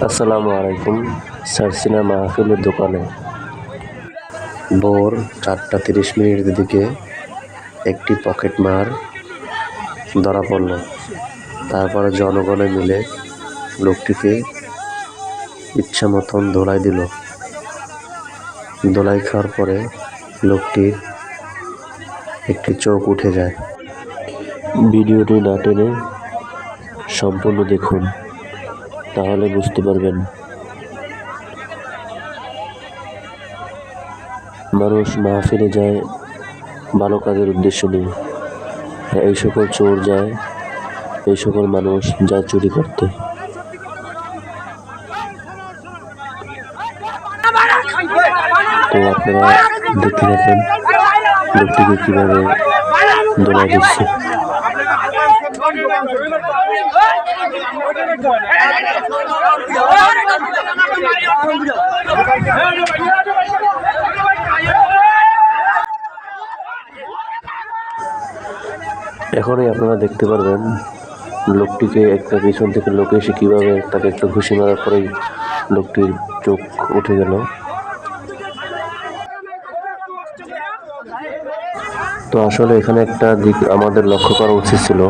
আসসালামু আলাইকুম। সার্সিনা মাহফিলের দোকানে ভোর 4:30 দিকে একটি পকেটমার ধরা পড়ল। তারপরে জনগণে মিলে লোকটিকে ইচ্ছা মতন ধোলাই দিল। ধোলাই খাওয়ার পরে লোকটির একটি চোখ উঠে যায়। ভিডিওটি না টেনে সম্পূর্ণ দেখুন, তাহলে বুঝতে পারবেন। মানুষ মাহফিলে যায় ভালো কাজের উদ্দেশ্য নিয়ে। এই সকল চোর যায়, এই সকল মানুষ যায় চুরি করতে। তো আপনারা দেখতে থাকেন লোকটিকে কিভাবে দোলাই দিচ্ছে। এখনই আপনারা দেখতে পারবেন লোকটিকে একটা পিছন থেকে লোক এসে কীভাবে তাকে একটা ঘুষি মারার পরেই লোকটির চোখ উঠে গেল। তো আসলে এখানে একটা দিক আমাদের লক্ষ্য করা উচিত ছিল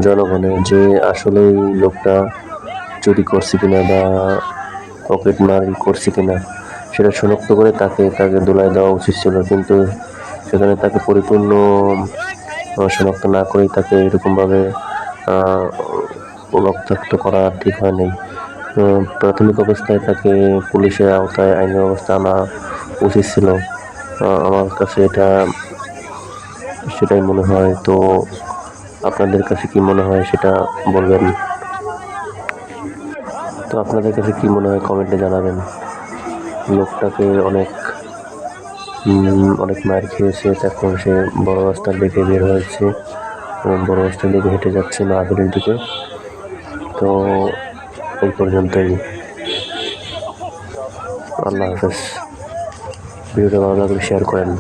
জনগণের, যে আসলে লোকটা চুরি করছে কিনা বা পকেট মারি করছে কিনা সেটা শনাক্ত করে তাকে দোলাই দেওয়া উচিত ছিল, কিন্তু সেখানে তাকে পরিপূর্ণ শনাক্ত না করেই তাকে এরকমভাবে রক্তাক্ত করা ঠিক হয় নাই। প্রাথমিক অবস্থায় তাকে পুলিশের আওতায় আইনের অবস্থা আনা উচিত ছিল। আমার কাছে সেটাই মনে হয়। তো আপনাদের কাছে কি মনে হয় সেটা বলবেন। তো আপনাদের কাছে কি মনে হয় কমেন্টে জানাবেন। লোকটাকে অনেক মার খেয়েছে, এখন সে বড় রাস্তার দিকে বের হয়েছে এবং বড় রাস্তার দিকে হেঁটে যাচ্ছে মাহফিলের দিকে। তো এই পর্যন্তই। আল্লাহ হাফেজ। ভিডিওটা ভালো লাগলে শেয়ার করেন।